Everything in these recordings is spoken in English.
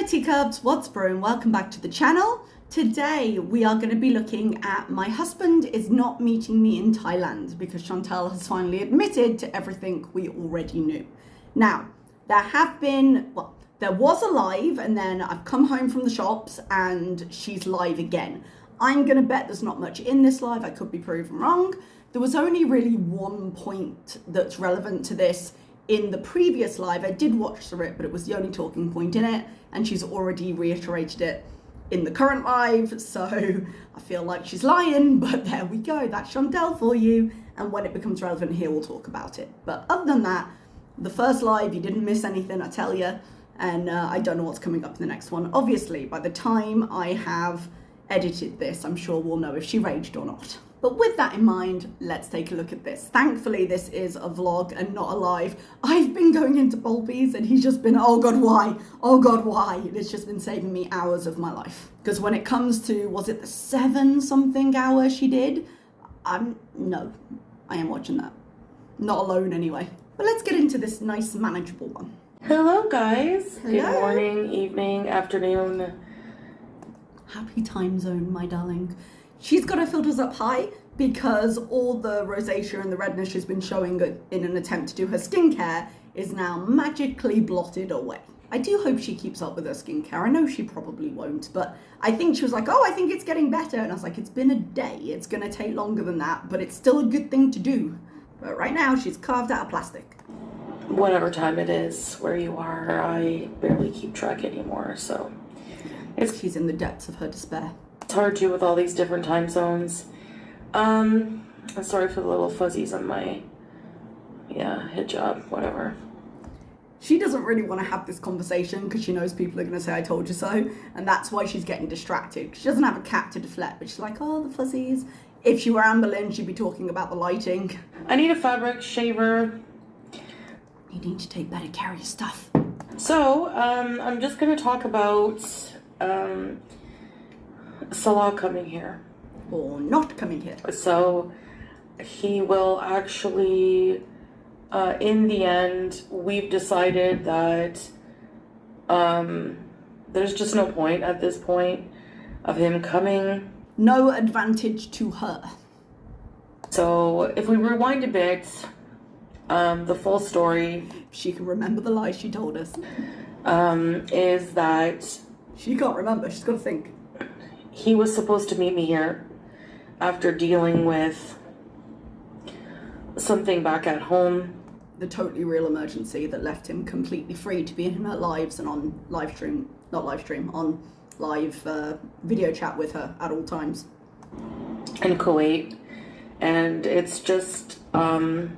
teacups, what's brewing? Welcome back to the channel. Today we are going to be looking at my husband is not meeting me in Thailand because Chantal has finally admitted to everything we already knew. Now, there was a live and then I've come home from the shops and she's live again. I'm going to bet there's not much in this live. I could be proven wrong. There was only really one point that's relevant to this in the previous live. I did watch through it, but it was the only talking point in it, and she's already reiterated it in the current live, so I feel like she's lying, but there we go. That's Chantal for you, and when it becomes relevant here, we'll talk about it. But other than that, the first live, you didn't miss anything, I tell you, and I don't know what's coming up in the next one. Obviously, by the time I have edited this, I'm sure we'll know if she raged or not. But with that in mind, let's take a look at this. Thankfully, this is a vlog and not a live. I've been going into Bulbies and he's just been, oh God, why? Oh God, why? It's just been saving me hours of my life. Because when it comes to, was it the 7-something hour she did? No, I am watching that. Not alone anyway. But let's get into this nice, manageable one. Hello, guys. Hello. Good morning, evening, afternoon. Happy time zone, my darling. She's got her filters up high because all the rosacea and the redness she's been showing in an attempt to do her skincare is now magically blotted away. I do hope she keeps up with her skincare. I know she probably won't, but I think she was like, oh, I think it's getting better. And I was like, it's been a day. It's going to take longer than that, but it's still a good thing to do. But right now, she's carved out of plastic. Whatever time it is where you are, I barely keep track anymore, so She's in the depths of her despair. it's hard to with all these different time zones. I'm sorry for the little fuzzies on my, hijab, whatever. She doesn't really want to have this conversation because she knows people are going to say, I told you so. And that's why she's getting distracted. She doesn't have a cat to deflect, but she's like, oh, the fuzzies. If she were Anne Boleyn, she'd be talking about the lighting. I need a fabric shaver. You need to take better care of your stuff. So, I'm just going to talk about Salah coming here. Or not coming here. So, he will actually... in the end, we've decided that there's just no point at this point of him coming. No advantage to her. So if we rewind a bit, the full story... She can remember the lies she told us. Is that... She can't remember, she's got to think. He was supposed to meet me here after dealing with something back at home. The totally real emergency that left him completely free to be in her lives and on on live video chat with her at all times. In Kuwait. And it's just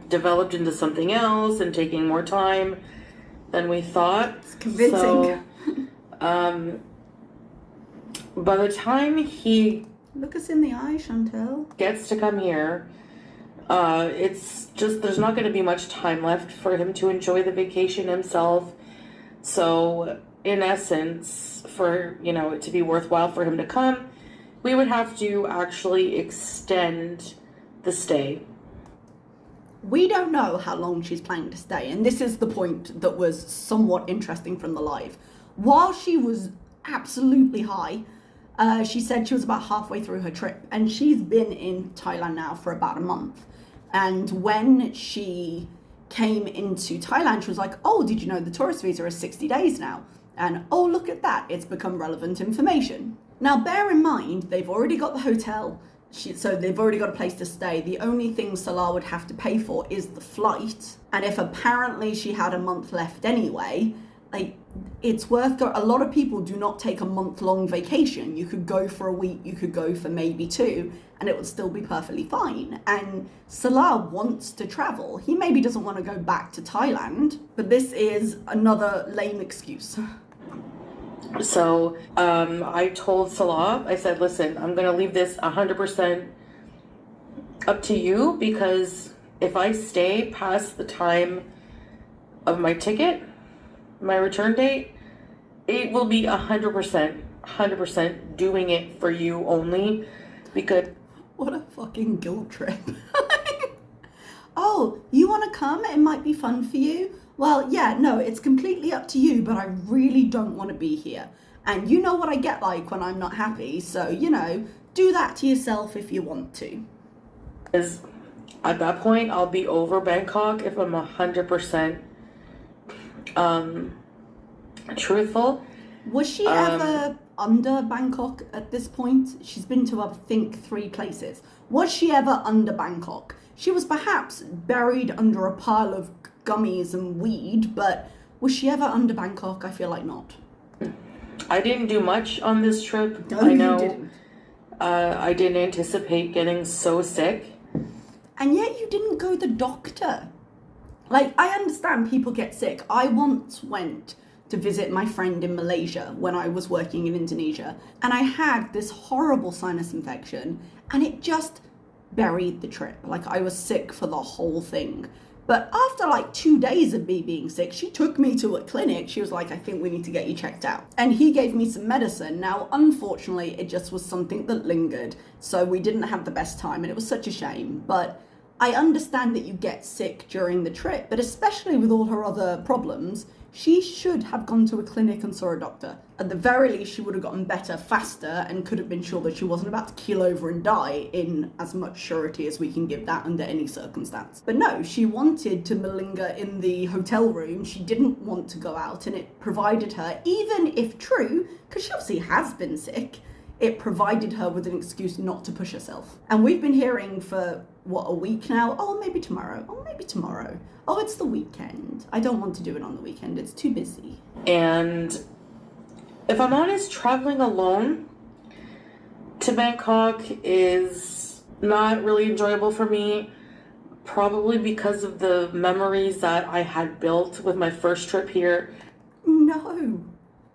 developed into something else and taking more time than we thought. It's convincing. So, by the time he... Look us in the eye, Chantal. ...gets to come here, it's just, there's not going to be much time left for him to enjoy the vacation himself. So, in essence, for, it to be worthwhile for him to come, we would have to actually extend the stay. We don't know how long she's planning to stay, and this is the point that was somewhat interesting from the live. While she was absolutely high, she said she was about halfway through her trip, and she's been in Thailand now for about a month. And when she came into Thailand, she was like, oh, did you know the tourist visa is 60 days now? And oh, look at that, it's become relevant information. Now, bear in mind, they've already got the hotel, so they've already got a place to stay. The only thing Salah would have to pay for is the flight. And if apparently she had a month left anyway, it's worth a lot of people do not take a month-long vacation. You could go for a week, you could go for maybe 2, and it would still be perfectly fine. And Salah wants to travel. He maybe doesn't want to go back to Thailand, but this is another lame excuse. So I told Salah, I said, listen, I'm going to leave this 100% up to you, because if I stay past the time of my ticket, my return date, it will be 100% doing it for you only, because... What a fucking guilt trip. Oh, you want to come? It might be fun for you. Well, yeah, no, it's completely up to you, but I really don't want to be here. And you know what I get like when I'm not happy, so, do that to yourself if you want to. Because at that point, I'll be over Bangkok if I'm 100% truthful. Was she ever under Bangkok at this point? She's been to, I think, 3 places. Was she ever under Bangkok? She was perhaps buried under a pile of gummies and weed, but was she ever under Bangkok? I feel like not. I didn't do much on this trip. No, I know you didn't. I didn't anticipate getting so sick. And yet you didn't go to the doctor. Like, I understand people get sick. I once went to visit my friend in Malaysia when I was working in Indonesia, and I had this horrible sinus infection, and it just buried the trip. Like, I was sick for the whole thing. But after like 2 days of me being sick, she took me to a clinic. She was like, I think we need to get you checked out. And he gave me some medicine. Now, unfortunately, it just was something that lingered. So we didn't have the best time, and it was such a shame. But I understand that you get sick during the trip, but especially with all her other problems, she should have gone to a clinic and saw a doctor. At the very least, she would have gotten better faster and could have been sure that she wasn't about to keel over and die in as much surety as we can give that under any circumstance. But no, she wanted to malinger in the hotel room. She didn't want to go out, and it provided her, even if true, because she obviously has been sick, it provided her with an excuse not to push herself. And we've been hearing for, a week now? Oh, maybe tomorrow. Oh, maybe tomorrow. Oh, it's the weekend. I don't want to do it on the weekend. It's too busy. And if I'm honest, traveling alone to Bangkok is not really enjoyable for me, probably because of the memories that I had built with my first trip here. No.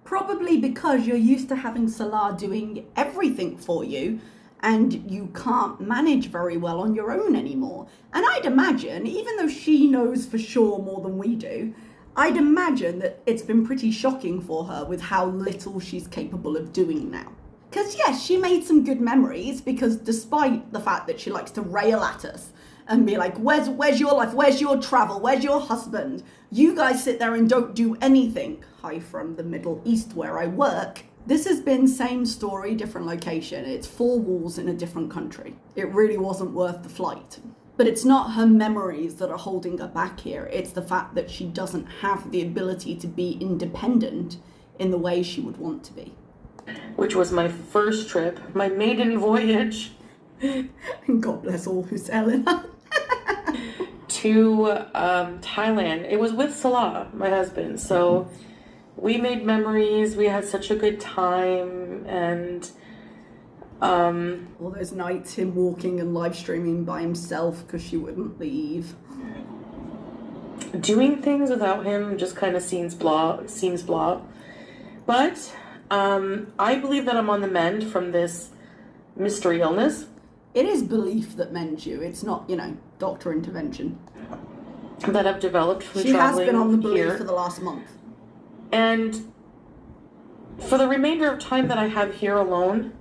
Probably because you're used to having Salah doing everything for you, and you can't manage very well on your own anymore. And I'd imagine, even though she knows for sure more than we do, I'd imagine that it's been pretty shocking for her with how little she's capable of doing now. Because yes, she made some good memories, because despite the fact that she likes to rail at us and be like, where's your life, where's your travel, where's your husband? You guys sit there and don't do anything. Hi from the Middle East where I work. This has been same story, different location. It's 4 walls in a different country. It really wasn't worth the flight. But it's not her memories that are holding her back here. It's the fact that she doesn't have the ability to be independent in the way she would want to be. Which was my first trip, my maiden voyage. And God bless all who sail in her. To Thailand. It was with Salah, my husband. So we made memories. We had such a good time, and all those nights him walking and live streaming by himself because she wouldn't leave. Doing things without him just kind of seems blah. But I believe that I'm on the mend from this mystery illness. It is belief that mends you. It's not, doctor intervention. That I've developed from she traveling has been on the belief here for the last month. And for the remainder of time that I have here alone,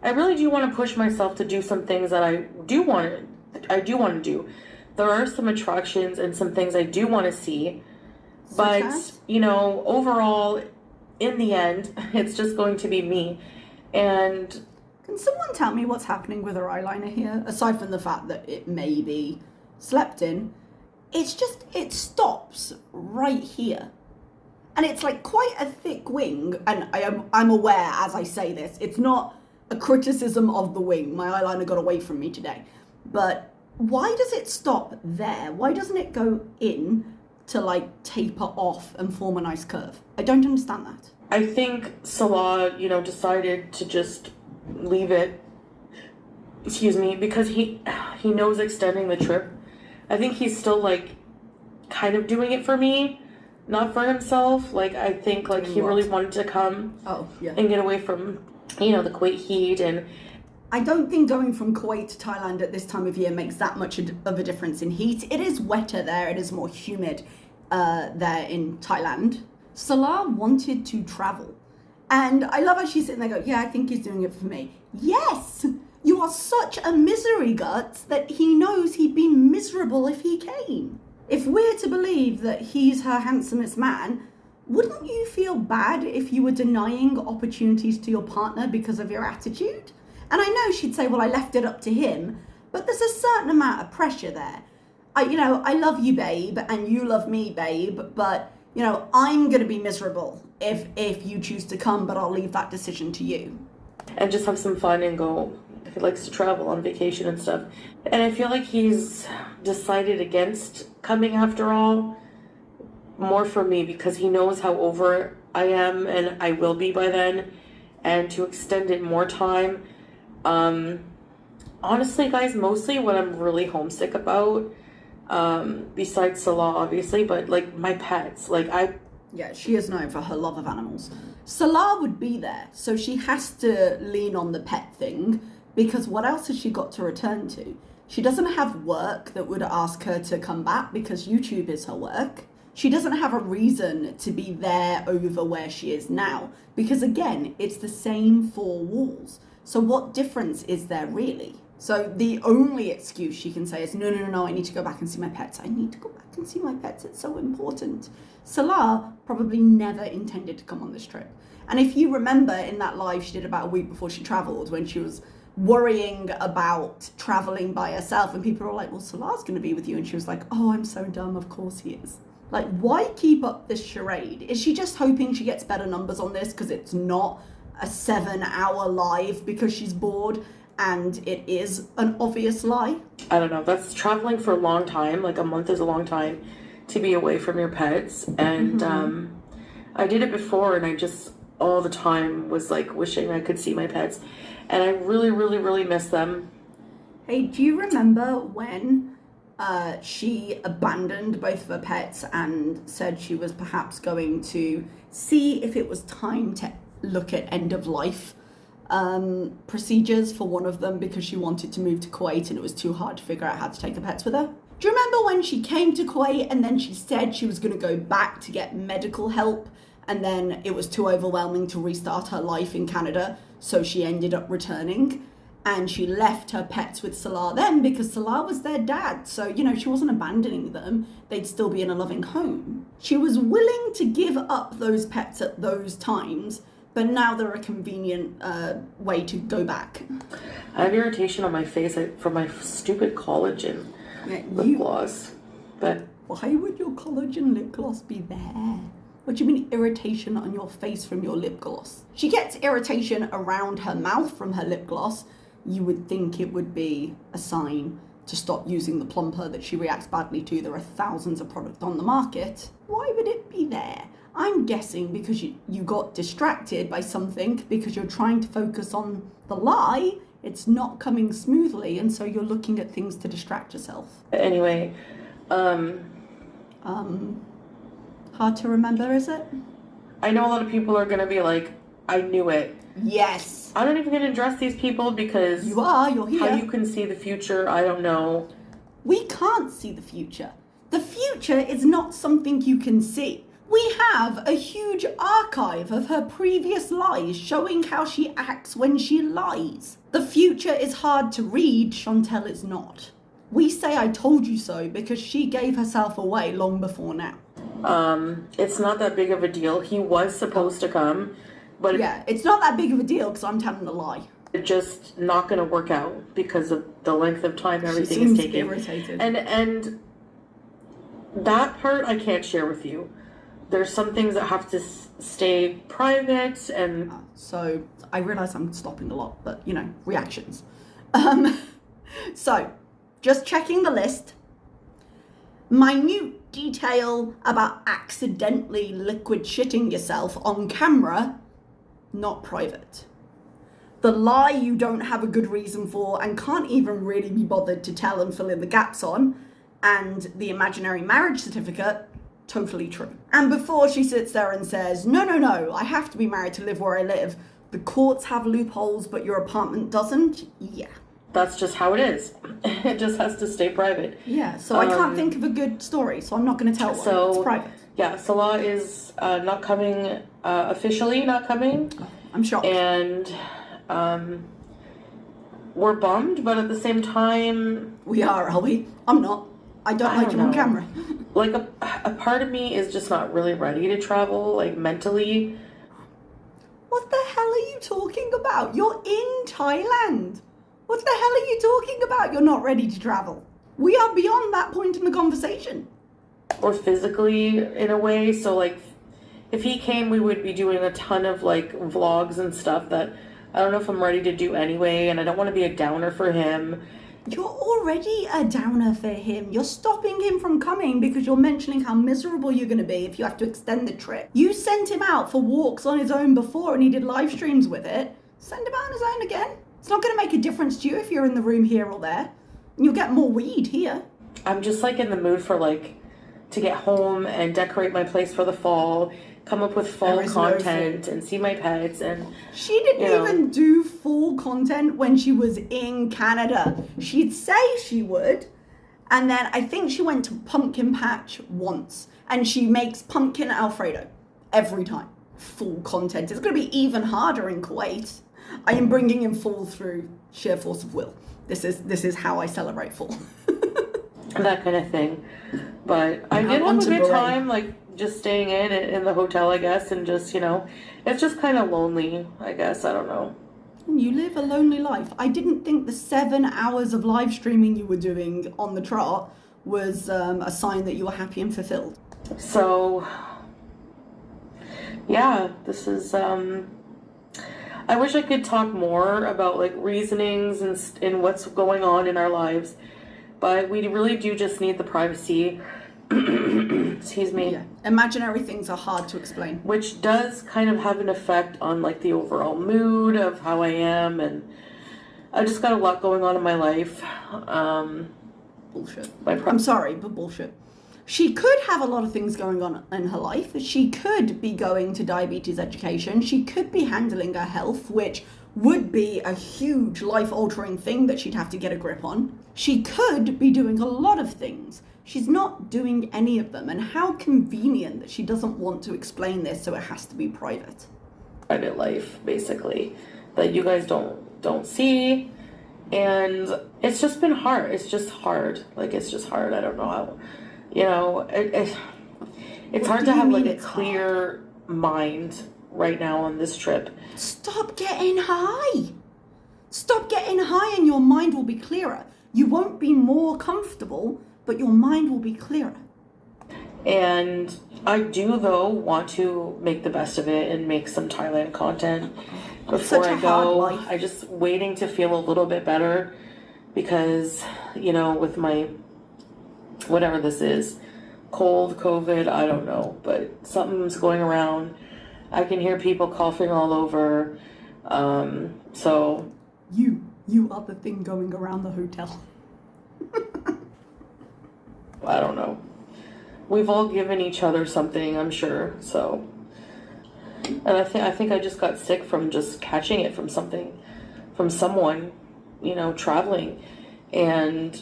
I really do want to push myself to do some things that I do want to do. There are some attractions and some things I do want to see, but overall, in the end, it's just going to be me. And can someone tell me what's happening with her eyeliner here? Aside from the fact that it may be slept in, it stops right here. And it's like quite a thick wing. And I'm aware as I say this, it's not a criticism of the wing. My eyeliner got away from me today. But why does it stop there? Why doesn't it go in to taper off and form a nice curve? I don't understand that. I think Salah, decided to just leave it, because he knows extending the trip. I think he's still kind of doing it for me, not for himself. I think he really wanted to come and get away from, the Kuwait heat. And I don't think going from Kuwait to Thailand at this time of year makes that much of a difference in heat. It is wetter there. It is more humid there in Thailand. Salah wanted to travel. And I love how she's sitting there going, yeah, I think he's doing it for me. Yes! You are such a misery guts that he knows he'd be miserable if he came. If we're to believe that he's her handsomest man, wouldn't you feel bad if you were denying opportunities to your partner because of your attitude? And I know she'd say, well, I left it up to him, but there's a certain amount of pressure there. I love you, babe, and you love me, babe, but, I'm going to be miserable if you choose to come, but I'll leave that decision to you. And just have some fun and go. He likes to travel on vacation and stuff. And I feel like he's decided against coming after all, more for me, because he knows how over I am and I will be by then, and to extend it more time. Honestly, guys, mostly what I'm really homesick about, besides Salah, obviously, but like my pets, Yeah, she is known for her love of animals. Salah would be there, so she has to lean on the pet thing, because what else has she got to return to? She doesn't have work that would ask her to come back because YouTube is her work. She doesn't have a reason to be there over where she is now, because again, it's the same four walls. So what difference is there really? So the only excuse she can say is, no, I need to go back and see my pets. I need to go back and see my pets. It's so important. Salah probably never intended to come on this trip. And if you remember in that live she did about a week before she traveled, when she was worrying about traveling by herself, and people were like, well, Salah's going to be with you. And she was like, oh, I'm so dumb. Of course he is. Like, why keep up this charade? Is she just hoping she gets better numbers on this because it's not a 7-hour live because she's bored and it is an obvious lie? I don't know. That's traveling for a long time. Like, a month is a long time to be away from your pets. And I did it before, and I just all the time was like wishing I could see my pets. And I really, really, really miss them. Hey, do you remember when she abandoned both of her pets and said she was perhaps going to see if it was time to look at end of life procedures for one of them because she wanted to move to Kuwait and it was too hard to figure out how to take the pets with her? Do you remember when she came to Kuwait and then she said she was going to go back to get medical help, and then it was too overwhelming to restart her life in Canada, so she ended up returning? And she left her pets with Salah then because Salah was their dad. So, she wasn't abandoning them. They'd still be in a loving home. She was willing to give up those pets at those times, but now they're a convenient way to go back. I have irritation on my face from my stupid collagen lip gloss. But why would your collagen lip gloss be there? What do you mean irritation on your face from your lip gloss? She gets irritation around her mouth from her lip gloss. You would think it would be a sign to stop using the plumper that she reacts badly to. There are thousands of products on the market. Why would it be there? I'm guessing because you got distracted by something because you're trying to focus on the lie. It's not coming smoothly, and so you're looking at things to distract yourself. Anyway, hard to remember, is it? I know a lot of people are going to be like, I knew it. Yes. I'm not even going to address these people because... You're here. How you can see the future, I don't know. We can't see the future. The future is not something you can see. We have a huge archive of her previous lies showing how she acts when she lies. The future is hard to read, Chantal is not. We say I told you so because she gave herself away long before now. It's not that big of a deal. He was supposed to come, but... Yeah, it's not that big of a deal because I'm telling a lie. It's just not going to work out because of the length of time everything is taking. Irritated. And that part I can't share with you. There's some things that have to stay private and... So, I realise I'm stopping a lot, but, reactions. So, just checking the list. Minute detail about accidentally liquid shitting yourself on camera, not private. The lie you don't have a good reason for and can't even really be bothered to tell and fill in the gaps on, and the imaginary marriage certificate, totally true. And before she sits there and says, no, I have to be married to live where I live. The courts have loopholes, but your apartment doesn't. Yeah. That's just how it is. It just has to stay private. Yeah, so I can't think of a good story, so I'm not going to tell one. It's private. Yeah, Salah is not coming, officially not coming. Oh, I'm shocked. And we're bummed, but at the same time... We are we? I'm not. I don't like him on camera. like a part of me is just not really ready to travel, like mentally. What the hell are you talking about? You're in Thailand. What the hell are you talking about? You're not ready to travel. We are beyond that point in the conversation. Or physically in a way. So like if he came, we would be doing a ton of like vlogs and stuff that I don't know if I'm ready to do anyway, and I don't want to be a downer for him. You're already a downer for him. You're stopping him from coming because you're mentioning how miserable you're going to be if you have to extend the trip. You sent him out for walks on his own before and he did live streams with it. Send him out on his own again. It's not going to make a difference to you if you're in the room here or there. You'll get more weed here. I'm just like in the mood for like to get home and decorate my place for the fall, come up with fall content and see my pets. And she didn't even do full content when she was in Canada. She'd say she would, and then I think she went to Pumpkin Patch once and she makes pumpkin Alfredo every time. Full content. It's going to be even harder in Kuwait. I am bringing in fall through sheer force of will. This is how I celebrate fall. That kind of thing. But I did have a good time, like just staying in the hotel, I guess, and just, it's just kind of lonely, I guess. I don't know. You live a lonely life. I didn't think the 7 hours of live streaming you were doing on the trot was a sign that you were happy and fulfilled. So, yeah, this is, I wish I could talk more about like reasonings and what's going on in our lives, but we really do just need the privacy. Excuse me. Yeah. Imaginary things are hard to explain. Which does kind of have an effect on like the overall mood of how I am, and I just got a lot going on in my life. Bullshit. I'm sorry, but bullshit. She could have a lot of things going on in her life. She could be going to diabetes education. She could be handling her health, which would be a huge life-altering thing that she'd have to get a grip on. She could be doing a lot of things. She's not doing any of them, and how convenient that she doesn't want to explain this, so it has to be private. Private life, basically, that you guys don't see, and it's just been hard. It's just hard. Like, it's just hard. I don't know how, it's hard to have like a clear mind right now on this trip. Stop getting high. Stop getting high and your mind will be clearer. You won't be more comfortable, but your mind will be clearer. And I do, though, want to make the best of it and make some Thailand content before I go. I'm just waiting to feel a little bit better because, with my, whatever this is, cold, COVID, I don't know, but something's going around. I can hear people coughing all over. So. You are the thing going around the hotel. I don't know. We've all given each other something, I'm sure. So, and I think I just got sick from just catching it from someone, traveling. And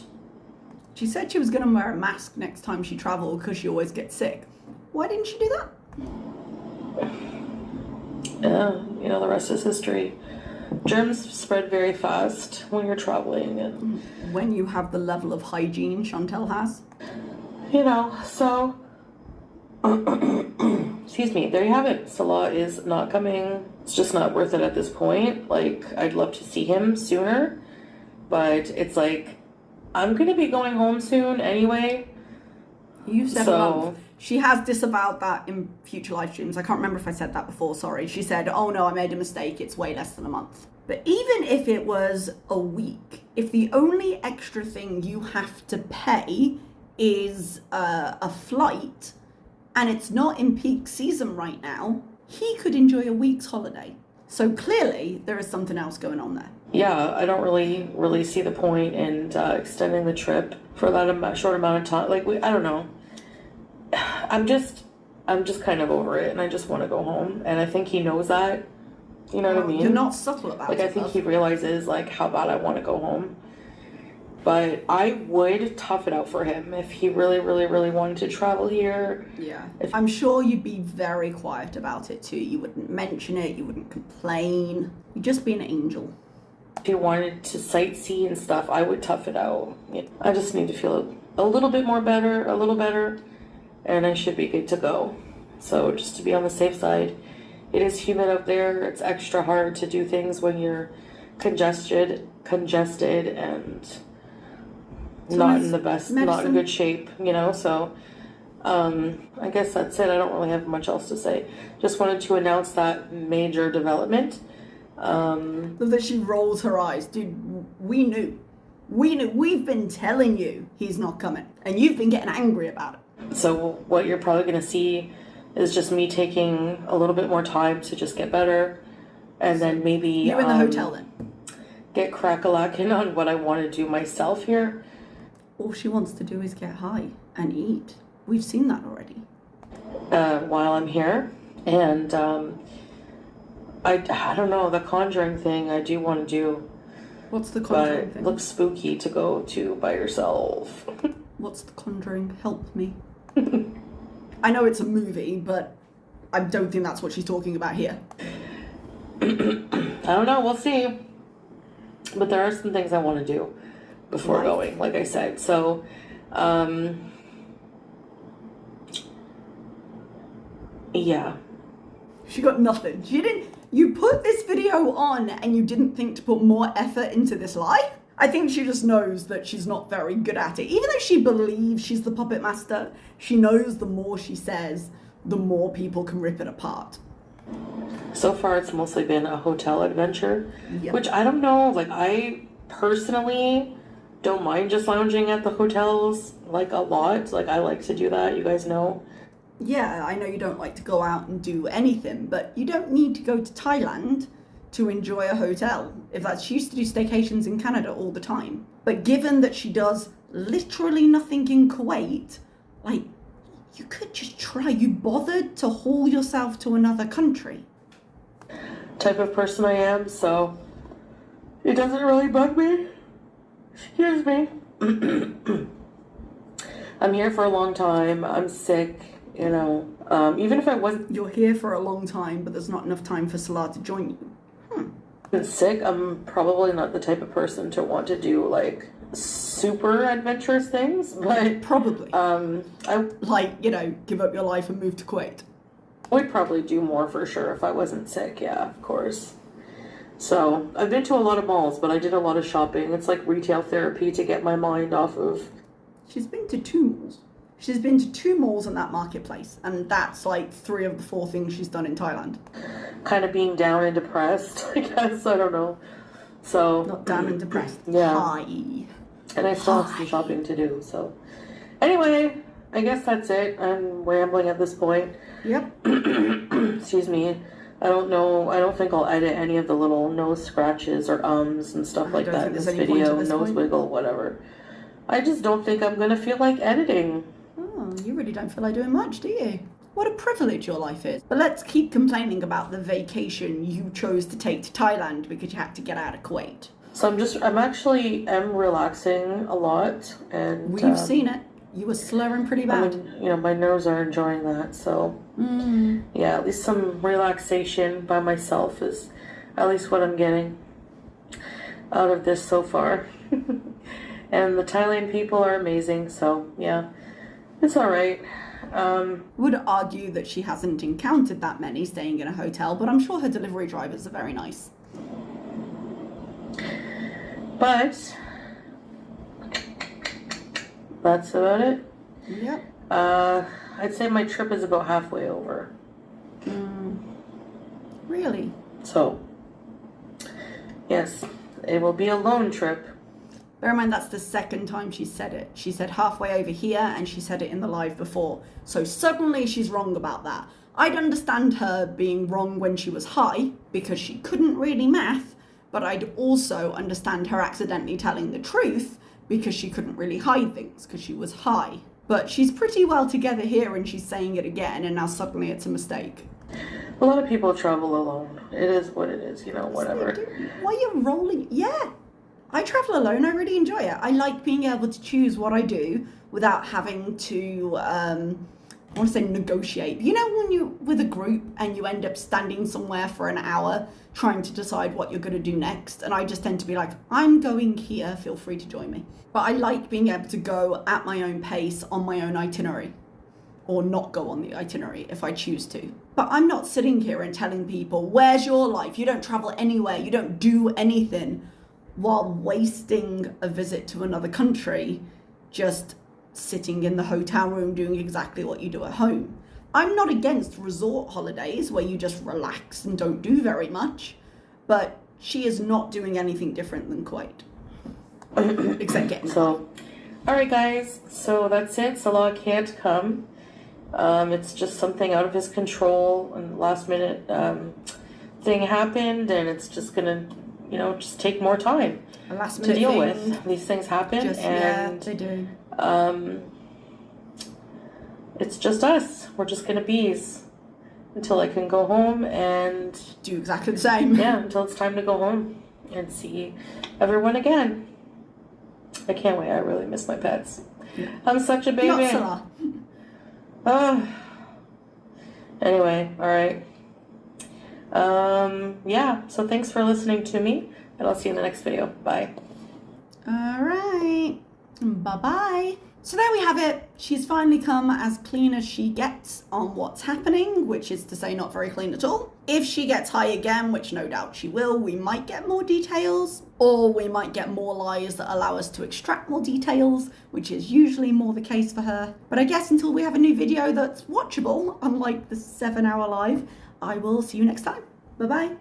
she said she was going to wear a mask next time she traveled because she always gets sick. Why didn't she do that? Yeah, the rest is history. Germs spread very fast when you're traveling, and when you have the level of hygiene Chantal has. So excuse me, there you have it. Salah is not coming. It's just not worth it at this point. Like, I'd love to see him sooner, but it's like I'm gonna be going home soon anyway. You said a month. She has disavowed that in future live streams. I can't remember if I said that before, sorry. She said, oh no, I made a mistake. It's way less than a month. But even if it was a week, if the only extra thing you have to pay is a flight, and it's not in peak season right now, he could enjoy a week's holiday. So clearly there is something else going on there. Yeah, I don't really see the point in extending the trip for that short amount of time. Like, I don't know. I'm just kind of over it, and I just want to go home. And I think he knows that. You know what I mean? You're not subtle about it. Like, I think he realizes, like, how bad I want to go home. But I would tough it out for him if he really, really, really wanted to travel here. Yeah. I'm sure you'd be very quiet about it, too. You wouldn't mention it. You wouldn't complain. You'd just be an angel. If he wanted to sightsee and stuff, I would tough it out. I just need to feel a little bit more better, a little better. and I should be good to go. So just to be on the safe side. It is humid up there. It's extra hard to do things when you're congested and not in the best, not in good shape, you know, so I guess that's it. I don't really have much else to say. Just wanted to announce that major development. That she rolls her eyes. Dude, we knew. We've been telling you he's not coming, and you've been getting angry about it. So what you're probably going to see is just me taking a little bit more time to just get better, and then maybe you in the hotel then get crack-a-lacking on what I want to do myself here. All she wants to do is get high and eat. We've seen that already. While I'm here, and I don't know, the Conjuring thing I do want to do. What's the Conjuring but thing? It looks spooky to go to by yourself. What's the Conjuring? Help me. I know it's a movie, but I don't think that's what she's talking about here. I don't know, we'll see. But there are some things I want to do before going, like I said. So, yeah. She got nothing. You put this video on and you didn't think to put more effort into this lie? I think she just knows that she's not very good at it. Even though she believes she's the puppet master, she knows the more she says, the more people can rip it apart. So far, it's mostly been a hotel adventure, yep. Which I don't know. Like, I personally don't mind just lounging at the hotels, like, a lot. Like, I like to do that, you guys know. Yeah, I know you don't like to go out and do anything, but you don't need to go to Thailand to enjoy a hotel. If that's, she used to do staycations in Canada all the time. But given that she does literally nothing in Kuwait, like, you could just try. You bothered to haul yourself to another country. Type of person I am, so it doesn't really bug me. Excuse me. I'm here for a long time. I'm sick, you know. Even if I wasn't... You're here for a long time, but there's not enough time for Salah to join you. Sick, I'm probably not the type of person to want to do, like, super adventurous things, but... Probably. I like, you know, give up your life and move to Kuwait. would probably do more for sure if I wasn't sick, yeah, of course. So, I've been to a lot of malls, but I did a lot of shopping. It's like retail therapy to get my mind off of... She's been to 2 malls. She's been to 2 malls in that marketplace, and that's like 3 of the 4 things she's done in Thailand. Kind of being down and depressed, I guess, I don't know. So... Not down and depressed. Yeah. High. And I still have some shopping to do, so... Anyway, I guess that's it. I'm rambling at this point. Yep. Excuse me. I don't know. I don't think I'll edit any of the little nose scratches or ums and stuff like that in this video. Nose wiggle, whatever. I just don't think I'm going to feel like editing. Oh, you really don't feel like doing much, do you? What a privilege your life is. But let's keep complaining about the vacation you chose to take to Thailand because you had to get out of Kuwait. So I'm actually relaxing a lot, and we've seen it. You were slurring pretty bad. I mean, you know, my nerves are enjoying that, so yeah, at least some relaxation by myself is at least what I'm getting out of this so far. And the Thailand people are amazing, so yeah, it's all right. Would argue that she hasn't encountered that many staying in a hotel, but I'm sure her delivery drivers are very nice. But that's about it. Yep. I'd say my trip is about halfway over. Really? So, yes, it will be a lone trip. Bear in mind, that's the second time she said it. She said halfway over here, and she said it in the live before. So suddenly she's wrong about that. I'd understand her being wrong when she was high, because she couldn't really math, but I'd also understand her accidentally telling the truth, because she couldn't really hide things, because she was high. But she's pretty well together here, and she's saying it again, and now suddenly it's a mistake. A lot of people travel alone. It is what it is, you know, whatever. Why are you rolling? Yeah. I travel alone. I really enjoy it. I like being able to choose what I do without having to, I want to say negotiate. You know when you're with a group and you end up standing somewhere for an hour trying to decide what you're going to do next? And I just tend to be like, I'm going here. Feel free to join me. But I like being able to go at my own pace on my own itinerary. or not go on the itinerary if I choose to. But I'm not sitting here and telling people, where's your life? You don't travel anywhere, you don't do anything, while wasting a visit to another country just sitting in the hotel room doing exactly what you do at home. I'm not against resort holidays where you just relax and don't do very much, but she is not doing anything different than Kuwait. Except getting So, alright guys, so that's it. Salah can't come. It's just something out of his control, and last minute thing happened, and it's just gonna, just take more time a last to minute deal thing. with. These things happen, and they do. It's just us. We're just gonna bees until I can go home and do exactly the same. Yeah, until it's time to go home and see everyone again. I can't wait. I really miss my pets. Yeah. I'm such a baby. Not Salah. Anyway, all right. Yeah, so thanks for listening to me, and I'll see you in the next video. Bye. All right. Bye-bye. So there we have it. She's finally come as clean as she gets on what's happening, which is to say not very clean at all. If she gets high again, which no doubt she will, we might get more details, or we might get more lies that allow us to extract more details, which is usually more the case for her. But I guess until we have a new video that's watchable, unlike the 7-hour live, I will see you next time. Bye-bye.